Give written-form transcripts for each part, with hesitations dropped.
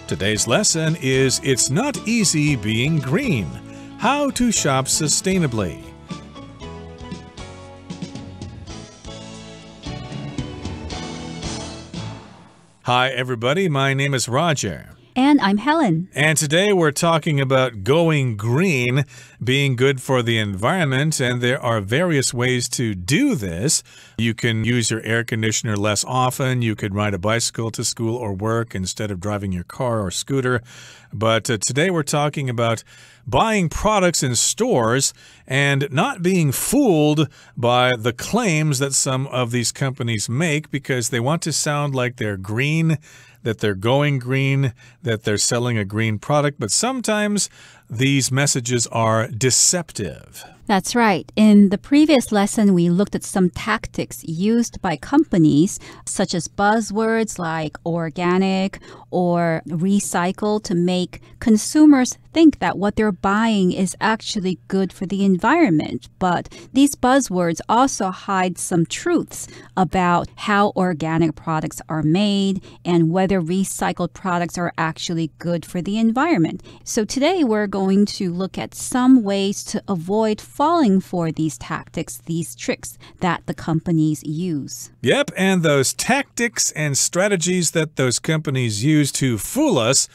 Today's lesson is It's Not Easy Being Green. How to Shop Sustainably. Hi, everybody. My name is Roger. And I'm Helen. And today we're talking about going green, being good for the environment, and there are various ways to do this. You can use your air conditioner less often. You could ride a bicycle to school or work instead of driving your car or scooter. But today we're talking about buying products in stores and not being fooled by the claims that some of these companies make because they want to sound like they're green, that they're going green, that they're selling a green product, but sometimes these messages are deceptive. That's right. In the previous lesson, we looked at some tactics used by companies, such as buzzwords like organic or recycle, to make consumers think that what they're buying is actually good for the environment. But these buzzwords also hide some truths about how organic products are made and whether recycled products are actually good for the environment. So today we're going to look at some ways to avoid falling for these tactics, these tricks that the companies use. Yep, and those tactics and strategies that those companies use to fool us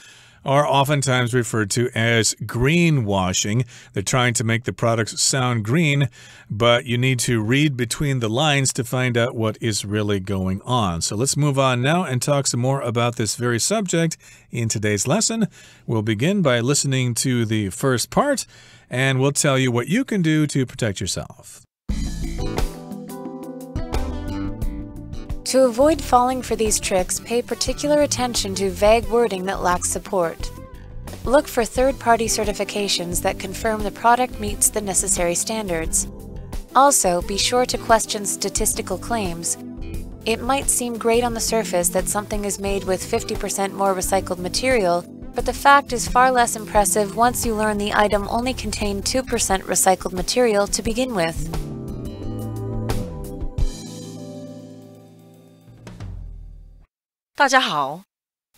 are oftentimes referred to as greenwashing. They're trying to make the products sound green, but you need to read between the lines to find out what is really going on. So let's move on now and talk some more about this very subject in today's lesson. We'll begin by listening to the first part, and we'll tell you what you can do to protect yourself. To avoid falling for these tricks, pay particular attention to vague wording that lacks support. Look for third-party certifications that confirm the product meets the necessary standards. Also, be sure to question statistical claims. It might seem great on the surface that something is made with 50% more recycled material, but the fact is far less impressive once you learn the item only contained 2% recycled material to begin with. 大家好，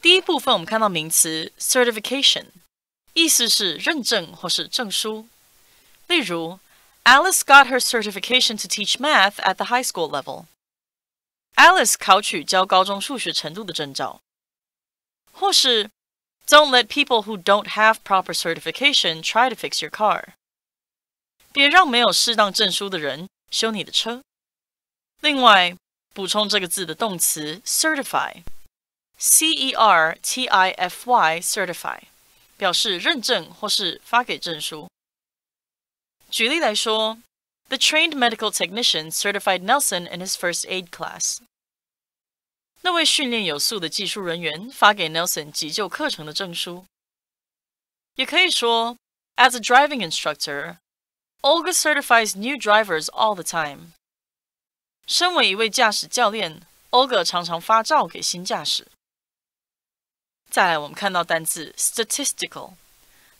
第一部分我们看到名词 certification， 意思是认证或是证书。例如 Alice got her certification to teach math at the high school level. Alice 考取教高中数学程度的证照。或是 Don't let people who don't have proper certification try to fix your car. 别让没有适当证书的人修你的车。另外，补充这个字的动词 certify。C-E-R-T-I-F-Y certify 表示认证或是发给证书。举例来说 The trained medical technician certified Nelson in his first aid class. 那位训练有素的技术人员发给 Nelson 急救课程的证书。也可以说 As a driving instructor, Olga certifies new drivers all the time. 身为一位驾驶教练 Olga 常常发照给新驾驶。再来我们看到单字 statistical，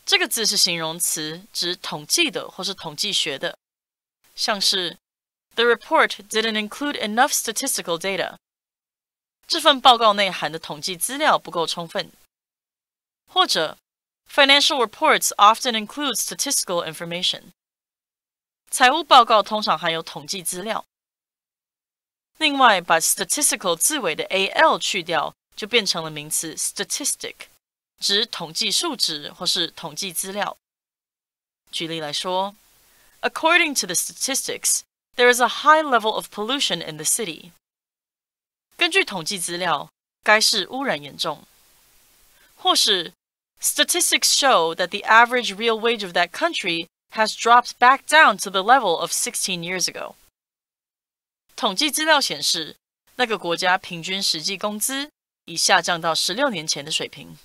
这个字是形容词，指统计的或是统计学的，像是 The report didn't include enough statistical data， 这份报告内含的统计资料不够充分，或者 Financial reports often include statistical information， 财务报告通常含有统计资料。另外把 statistical 字尾的 al 去掉，就变成了名词 statistic， 指统计数值或是统计资料。举例来说 According to the statistics, there is a high level of pollution in the city. 根据统计资料，该市污染严重。或是 Statistics show that the average real wage of that country has dropped back down to the level of 16 years ago. 统计资料显示，那个国家平均实际工资已下降到16年前的水平。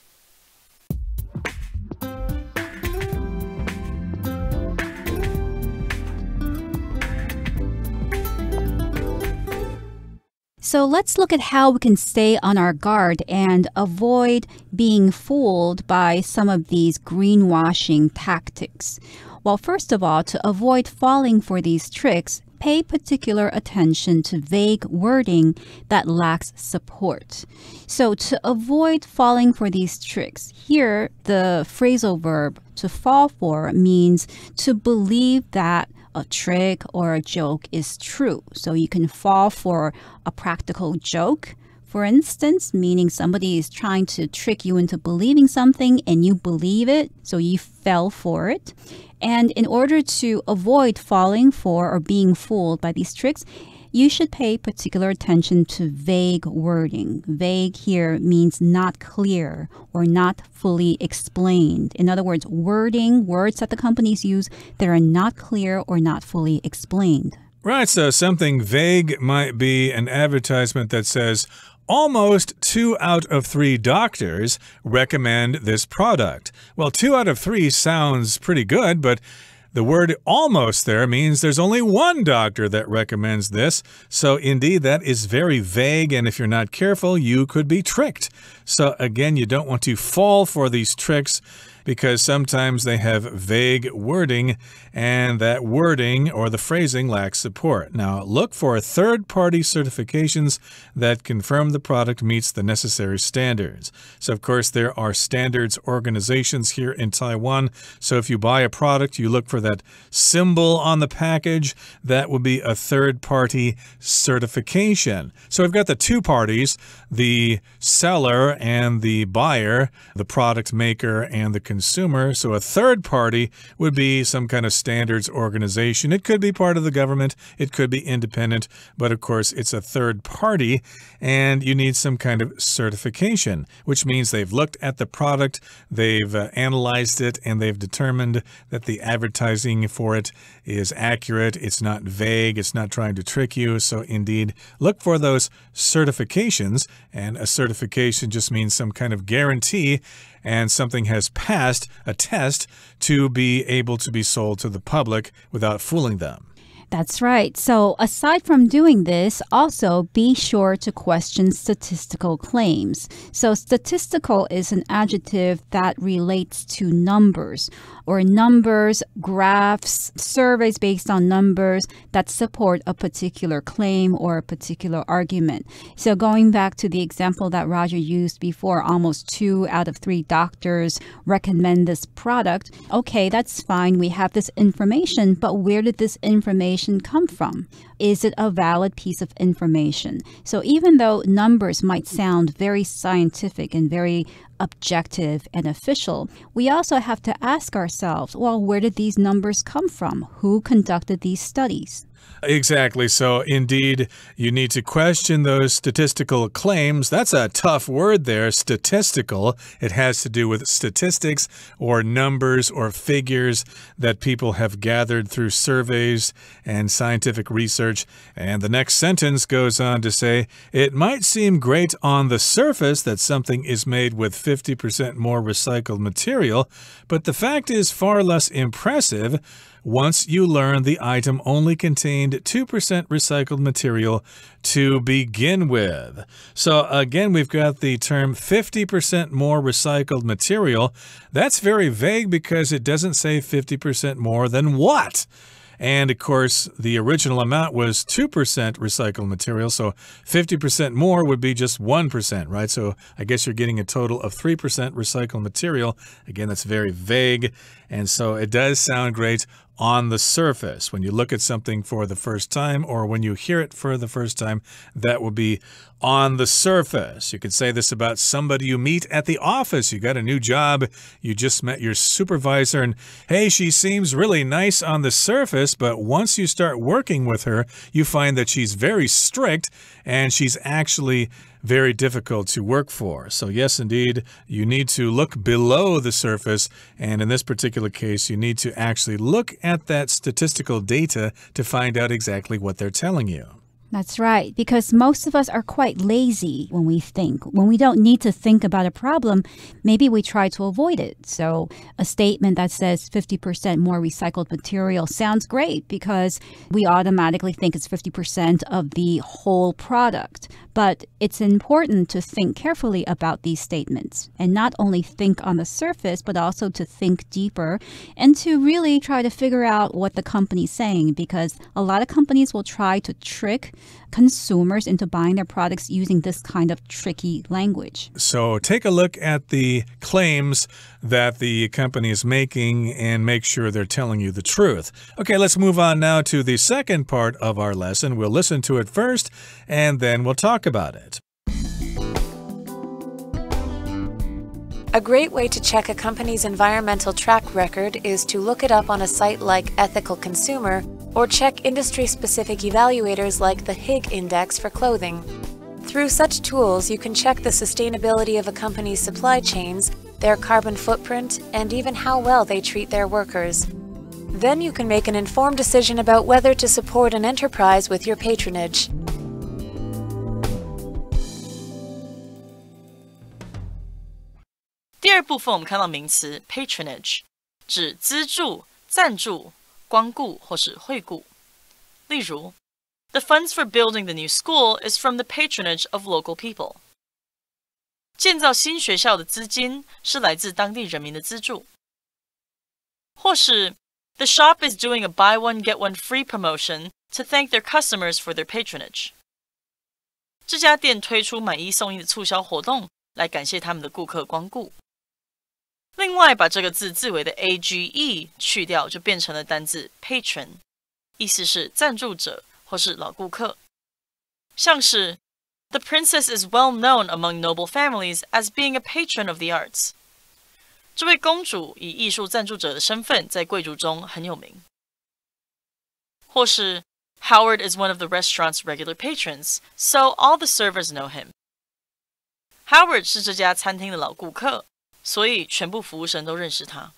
So let's look at how we can stay on our guard and avoid being fooled by some of these greenwashing tactics. Well, first of all, to avoid falling for these tricks, pay particular attention to vague wording that lacks support. So to avoid falling for these tricks, here the phrasal verb to fall for means to believe that a trick or a joke is true. So you can fall for a practical joke, for instance, meaning somebody is trying to trick you into believing something and you believe it, so you fell for it. And in order to avoid falling for or being fooled by these tricks, you should pay particular attention to vague wording. Vague here means not clear or not fully explained. In other words, words that the companies use that are not clear or not fully explained. Right, so something vague might be an advertisement that says, almost 2 out of 3 doctors recommend this product. Well, 2 out of 3 sounds pretty good, but the word almost there means there's only 1 doctor that recommends this. So indeed, that is very vague, and if you're not careful, you could be tricked. So again, you don't want to fall for these tricks because sometimes they have vague wording, and that wording or the phrasing lacks support. Now, look for third-party certifications that confirm the product meets the necessary standards. So, of course, there are standards organizations here in Taiwan. So if you buy a product, you look for that symbol on the package. That would be a third-party certification. So we've got the 2 parties, the seller and the buyer, the product maker and the consumer. So a third party would be some kind of standards organization. It could be part of the government. It could be independent. But of course, it's a third party and you need some kind of certification, which means they've looked at the product, they've analyzed it, and they've determined that the advertising for it is accurate. It's not vague. It's not trying to trick you. So indeed, look for those certifications. And a certification just means some kind of guarantee and something has passed a test to be able to be sold to the public without fooling them. That's right. So aside from doing this, also be sure to question statistical claims. So statistical is an adjective that relates to numbers, or numbers, graphs, surveys based on numbers that support a particular claim or a particular argument. So going back to the example that Roger used before, almost 2 out of 3 doctors recommend this product. Okay, that's fine. We have this information, but where did this information come from? Is it a valid piece of information? So even though numbers might sound very scientific and very objective and official, we also have to ask ourselves, well, where did these numbers come from? Who conducted these studies? Exactly. So indeed, you need to question those statistical claims. That's a tough word there, statistical. It has to do with statistics or numbers or figures that people have gathered through surveys and scientific research. And the next sentence goes on to say, it might seem great on the surface that something is made with 50% more recycled material, but the fact is far less impressive once you learn the item only contained 2% recycled material to begin with. So again, we've got the term 50% more recycled material. That's very vague because it doesn't say 50% more than what? And of course, the original amount was 2% recycled material, so 50% more would be just 1%, right? So I guess you're getting a total of 3% recycled material. Again, that's very vague, and so it does sound great on the surface. When you look at something for the first time or when you hear it for the first time, that would be on the surface. You could say this about somebody you meet at the office. You got a new job. You just met your supervisor and, hey, she seems really nice on the surface, but once you start working with her, you find that she's very strict and she's actually very difficult to work for. So yes, indeed, you need to look below the surface. And in this particular case, you need to actually look at that statistical data to find out exactly what they're telling you. That's right, because most of us are quite lazy when we think. When we don't need to think about a problem, maybe we try to avoid it. So a statement that says 50% more recycled material sounds great because we automatically think it's 50% of the whole product. But it's important to think carefully about these statements and not only think on the surface, but also to think deeper and to really try to figure out what the company's saying, because a lot of companies will try to trick consumers into buying their products using this kind of tricky language. So take a look at the claims that the company is making and make sure they're telling you the truth. Okay, let's move on now to the second part of our lesson. We'll listen to it first and then we'll talk about it. A great way to check a company's environmental track record is to look it up on a site like Ethical Consumer or check industry-specific evaluators like the Higg Index for clothing. Through such tools, you can check the sustainability of a company's supply chains, their carbon footprint, and even how well they treat their workers. Then you can make an informed decision about whether to support an enterprise with your patronage. 第二部分我们看到名词 patronage， 指资助、赞助、光顾或是惠顾。例如 The funds for building the new school is from the patronage of local people. 建造新学校的资金是来自当地人民的资助。或是 The shop is doing a buy one get one free promotion to thank their customers for their patronage. 这家店推出买一送一的促销活动，来感谢他们的顾客光顾。另外，把这个字字尾的 age 去掉，就变成了单字 patron， 意思是赞助者或是老顾客。像是 The princess is well known among noble families as being a patron of the arts. 这位公主以艺术赞助者的身份在贵族中很有名。或是 Howard is one of the restaurant's regular patrons, so all the servers know him. Howard 是这家餐厅的老顾客，所以全部服务生都认识他。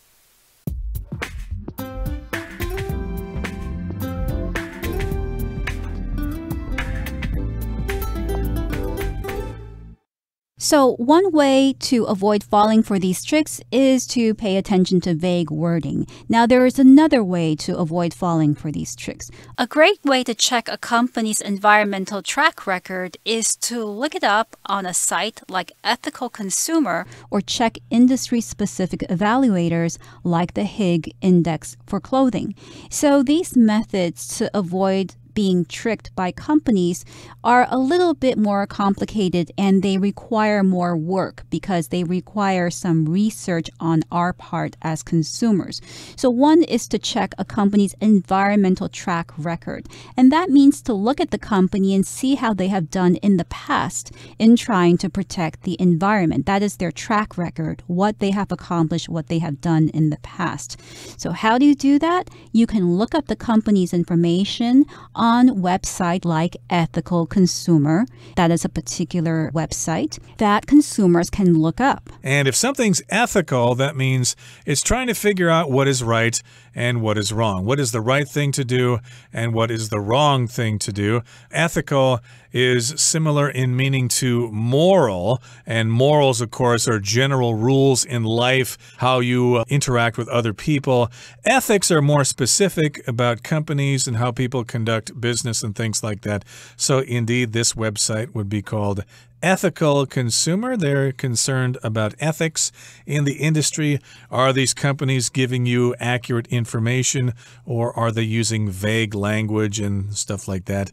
So one way to avoid falling for these tricks is to pay attention to vague wording. Now, there is another way to avoid falling for these tricks. A great way to check a company's environmental track record is to look it up on a site like Ethical Consumer or check industry-specific evaluators like the Higg Index for clothing. So these methods to avoid being tricked by companies are a little bit more complicated and they require more work because they require some research on our part as consumers. So one is to check a company's environmental track record. And that means to look at the company and see how they have done in the past in trying to protect the environment. That is their track record, what they have accomplished, what they have done in the past. So how do you do that? You can look up the company's information on website like Ethical Consumer. That is a particular website that consumers can look up. And if something's ethical, that means it's trying to figure out what is right and what is wrong. What is the right thing to do and what is the wrong thing to do? Ethical is similar in meaning to moral, and morals, of course, are general rules in life, how you interact with other people. Ethics are more specific about companies and how people conduct business and things like that. So indeed, this website would be called Ethical Consumer. They're concerned about ethics in the industry. Are these companies giving you accurate information, or are they using vague language and stuff like that?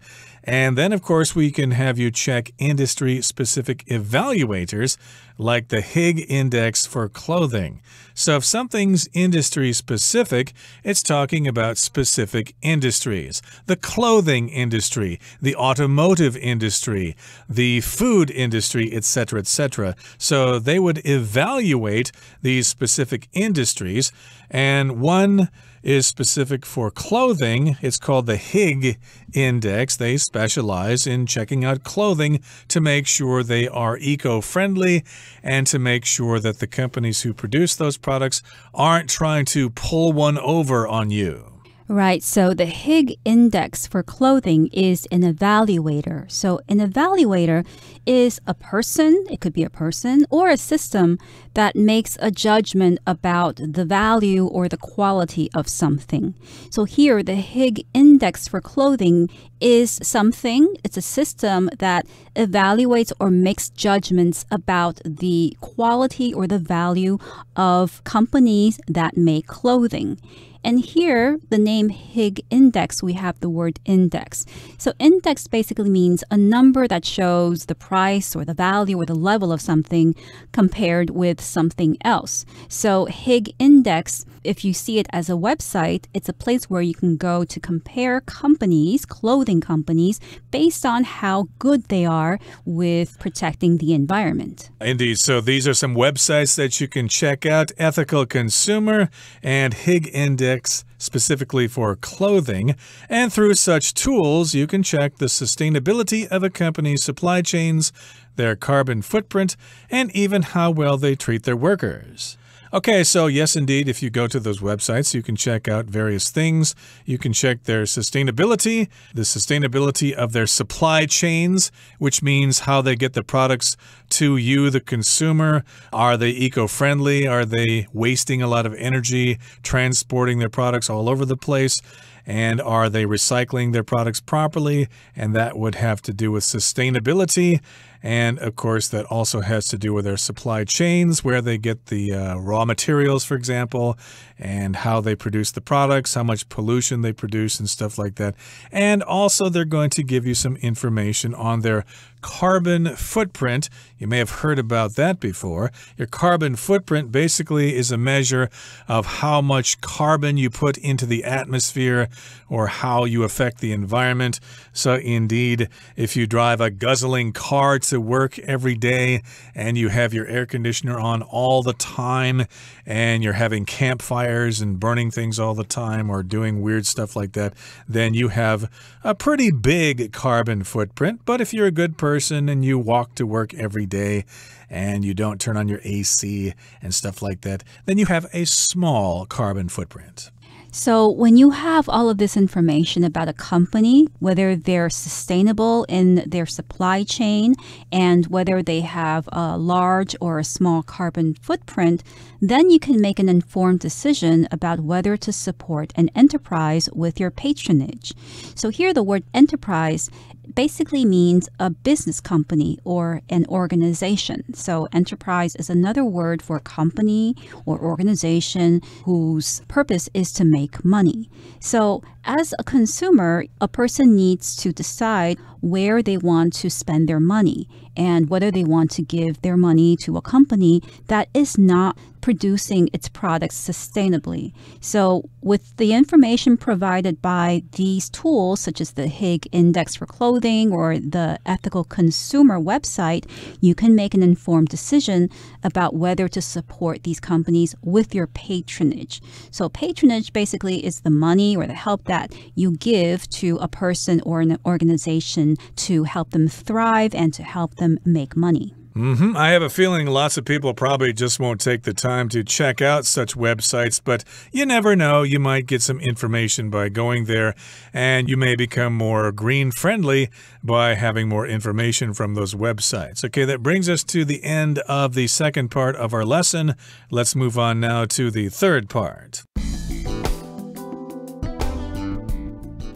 And then, of course, we can have you check industry-specific evaluators like the Higg Index for clothing. So if something's industry-specific, it's talking about specific industries. The clothing industry, the automotive industry, the food industry, etc., etc. So they would evaluate these specific industries, and one is specific for clothing. It's called the Higg Index. They specialize in checking out clothing to make sure they are eco-friendly and to make sure that the companies who produce those products aren't trying to pull one over on you. Right, so the Higg index for clothing is an evaluator. So an evaluator is a person, it could be a person, or a system that makes a judgment about the value or the quality of something. So here, the Higg index for clothing is something, it's a system that evaluates or makes judgments about the quality or the value of companies that make clothing. And here, the name Higg index, we have the word index. So index basically means a number that shows the price or the value or the level of something compared with something else. So Higg index, if you see it as a website, it's a place where you can go to compare companies, clothing companies, based on how good they are with protecting the environment. Indeed. So these are some websites that you can check out. Ethical Consumer and Higg Index, specifically for clothing. And through such tools, you can check the sustainability of a company's supply chains, their carbon footprint, and even how well they treat their workers. Okay, so yes, indeed, if you go to those websites, you can check out various things. You can check their sustainability, the sustainability of their supply chains, which means how they get the products to you, the consumer. Are they eco-friendly? Are they wasting a lot of energy transporting their products all over the place? And are they recycling their products properly? And that would have to do with sustainability. And of course, that also has to do with their supply chains, where they get the raw materials, for example, and how they produce the products, how much pollution they produce and stuff like that. And also, they're going to give you some information on their carbon footprint. You may have heard about that before. Your carbon footprint basically is a measure of how much carbon you put into the atmosphere or how you affect the environment. So indeed, if you drive a guzzling car to work every day and you have your air conditioner on all the time and you're having campfires and burning things all the time or doing weird stuff like that, then you have a pretty big carbon footprint. But if you're a good person and you walk to work every day and you don't turn on your AC and stuff like that, then you have a small carbon footprint. So when you have all of this information about a company, whether they're sustainable in their supply chain and whether they have a large or a small carbon footprint, then you can make an informed decision about whether to support an enterprise with your patronage. So here the word enterprise basically means a business company or an organization. So enterprise is another word for company or organization whose purpose is to make money. So as a consumer, a person needs to decide where they want to spend their money and whether they want to give their money to a company that is not producing its products sustainably. So with the information provided by these tools, such as the Higg Index for Clothing or the Ethical Consumer website, you can make an informed decision about whether to support these companies with your patronage. So patronage basically is the money or the help that you give to a person or an organization to help them thrive and to help them make money. I have a feeling lots of people probably just won't take the time to check out such websites, but you never know. You might get some information by going there, and you may become more green-friendly by having more information from those websites. Okay, that brings us to the end of the second part of our lesson. Let's move on now to the third part.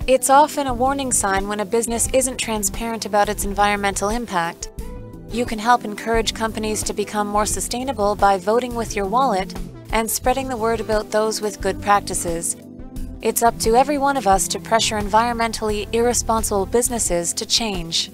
It's often a warning sign when a business isn't transparent about its environmental impact. You can help encourage companies to become more sustainable by voting with your wallet and spreading the word about those with good practices. It's up to every one of us to pressure environmentally irresponsible businesses to change.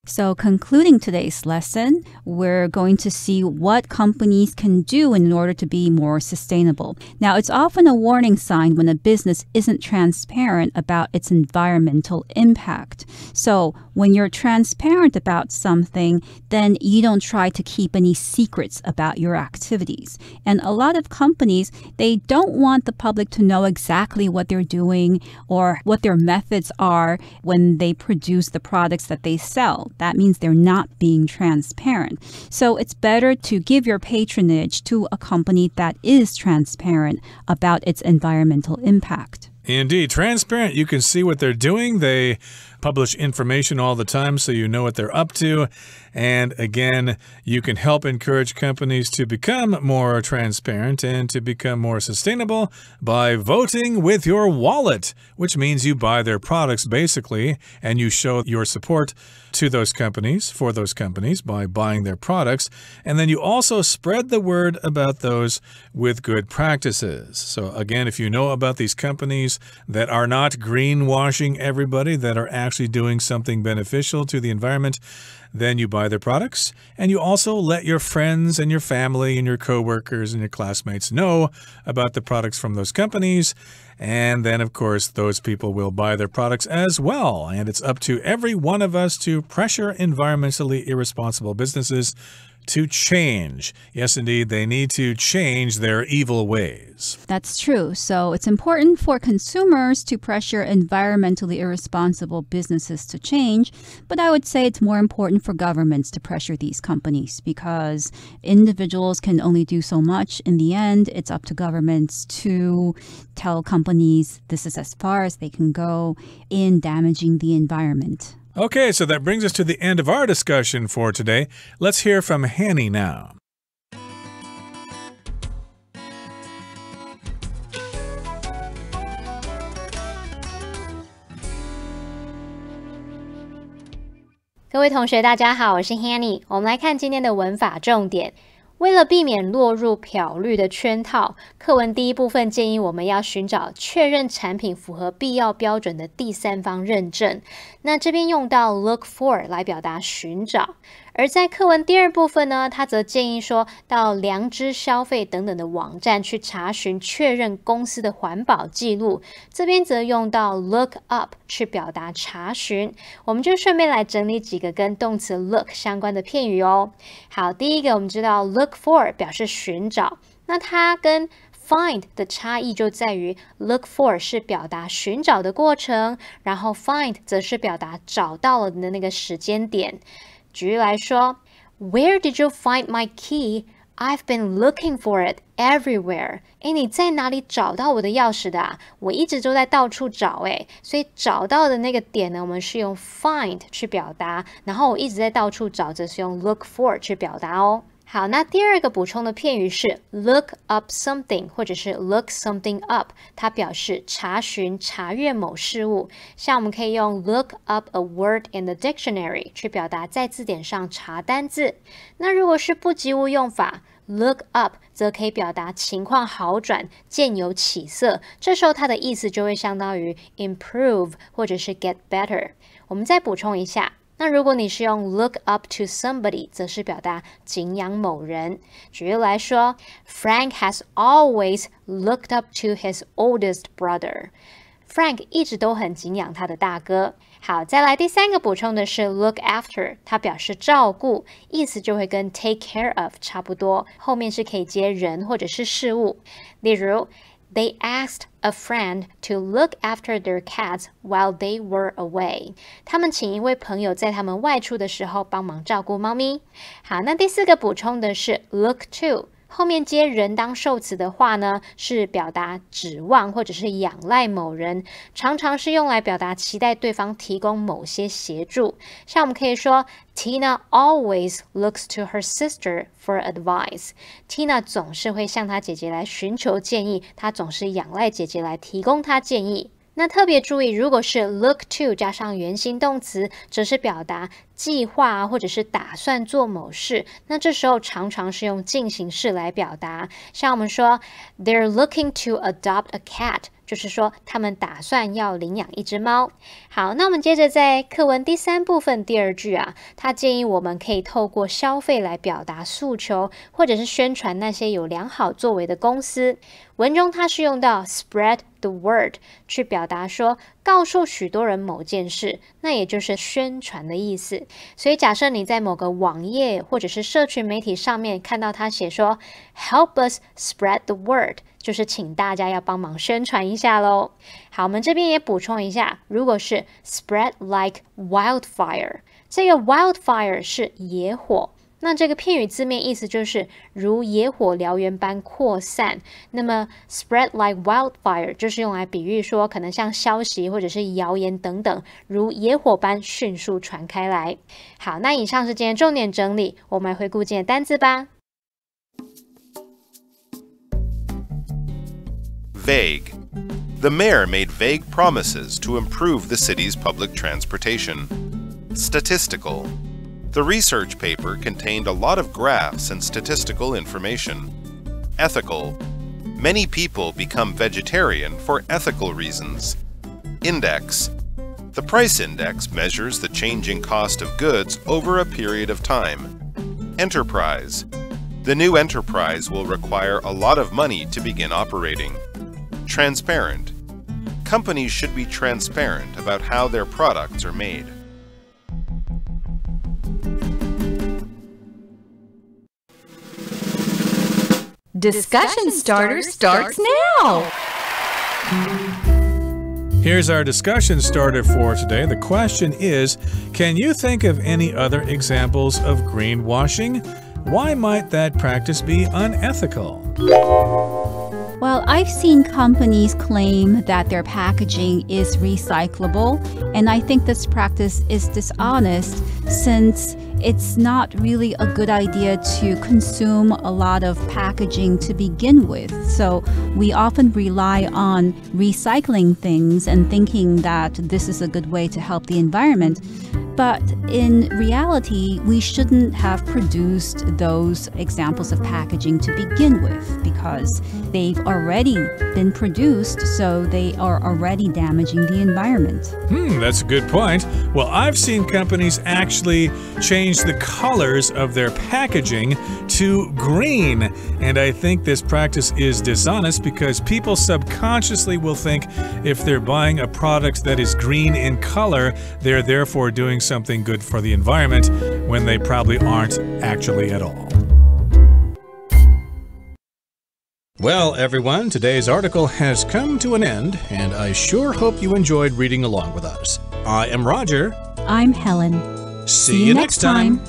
So concluding today's lesson, we're going to see what companies can do in order to be more sustainable. Now, it's often a warning sign when a business isn't transparent about its environmental impact. So when you're transparent about something, then you don't try to keep any secrets about your activities. And a lot of companies, they don't want the public to know exactly what they're doing or what their methods are when they produce the products that they sell. that means they're not being transparent. So it's better to give your patronage to a company that is transparent about its environmental impact. Indeed, transparent. You can see what they're doing. They publish information all the time so you know what they're up to. And again, you can help encourage companies to become more transparent and to become more sustainable by voting with your wallet, which means you buy their products basically, and you show your support to those companies, for those companies, by buying their products. And then you also spread the word about those with good practices. So again, if you know about these companies that are not greenwashing everybody, that are actually doing something beneficial to the environment, then you buy their products, and you also let your friends and your family and your coworkers and your classmates know about the products from those companies. And then, of course, those people will buy their products as well. And it's up to every one of us to pressure environmentally irresponsible businesses to change. Yes, indeed, they need to change their evil ways. That's true. So it's important for consumers to pressure environmentally irresponsible businesses to change. But I would say it's more important for governments to pressure these companies because individuals can only do so much. In the end, it's up to governments to tell companies this is as far as they can go in damaging the environment. Okay, so that brings us to the end of our discussion for today. Let's hear from Hanny now. "各位同学大家好，我是 Hanny。 我们来看今天的文法重点。为了避免落入漂绿的圈套，课文第一部分建议我们要寻找确认产品符合必要标准的第三方认证。那这边用到 look for 来表达寻找。而在课文第二部分呢，他则建议说到良知消费等等的网站去查询确认公司的环保记录，这边则用到 look up 去表达查询。我们就顺便来整理几个跟动词 look 相关的片语哦。好，第一个我们知道 look for 表示寻找，那它跟find 的差异就在于 look for 是表达寻找的过程，然后 find 则是表达找到了的那个时间点。举例来说 Where did you find my key? I've been looking for it everywhere. 你在哪里找到我的钥匙的啊？我一直都在到处找所以找到的那个点呢，我们是用 find 去表达，然后我一直在到处找，则是用 look for 去表达哦。好，那第二个补充的片语是 look up something 或者是 look something up， 它表示查询、查阅某事物。像我们可以用 look up a word in the dictionary 去表达在字典上查单字。那如果是不及物用法 look up 则可以表达情况好转、渐有起色，这时候它的意思就会相当于 improve 或者是 get better。我们再补充一下，那如果你是用 look up to somebody 则是表达敬仰某人。举例来说 Frank has always looked up to his oldest brother. Frank 一直都很敬仰他的大哥。好，再来第三个补充的是 look after， 它表示照顾，意思就会跟 take care of 差不多，后面是可以接人或者是事物。例如They asked a friend to look after their cats while they were away. 他们请一位朋友在他们外出的时候帮忙照顾猫咪。好，那第四个补充的是 look to。后面接人当受词的话呢，是表达指望或者是仰赖某人，常常是用来表达期待对方提供某些协助。像我们可以说 Tina always looks to her sister for advice. Tina 总是会向她姐姐来寻求建议，她总是仰赖姐姐来提供她建议。那特别注意，如果是 look to 加上原形动词，则是表达计划或者是打算做某事，那这时候常常是用进行式来表达。像我们说 They're looking to adopt a cat， 就是说他们打算要领养一只猫。好，那我们接着在课文第三部分第二句啊，他建议我们可以透过消费来表达诉求，或者是宣传那些有良好作为的公司。文中它是用到 spread the word 去表达说告诉许多人某件事，那也就是宣传的意思。所以假设你在某个网页或者是社群媒体上面看到他写说 help us spread the word， 就是请大家要帮忙宣传一下咯。好，我们这边也补充一下，如果是 spread like wildfire， 这个 wildfire 是野火，那这个片语字面意思就是如野火燎原般扩散，那么 spread like wildfire 就是用来比喻说可能像消息或者是谣言等等如野火般迅速传开来。好，那以上是今天重点整理，我们来回顾今天的单字吧。Vague. The mayor made vague promises to improve the city's public transportation. Statistical. The research paper contained a lot of graphs and statistical information. Ethical. Many people become vegetarian for ethical reasons. Index. The price index measures the changing cost of goods over a period of time. Enterprise. The new enterprise will require a lot of money to begin operating. Transparent. Companies should be transparent about how their products are made. Discussion Starter starts now! Here's our discussion starter for today. The question is, can you think of any other examples of greenwashing? Why might that practice be unethical? Well, I've seen companies claim that their packaging is recyclable, and I think this practice is dishonest since it's not really a good idea to consume a lot of packaging to begin with. So we often rely on recycling things and thinking that this is a good way to help the environment. But in reality, we shouldn't have produced those examples of packaging to begin with because they've already been produced, so they are already damaging the environment. That's a good point. Well, I've seen companies actually change the colors of their packaging to green, and I think this practice is dishonest because people subconsciously will think if they're buying a product that is green in color, they're therefore doing something good for the environment when they probably aren't actually at all. Well, everyone, today's article has come to an end, and I sure hope you enjoyed reading along with us. I am Roger. I'm Helen. See you next time.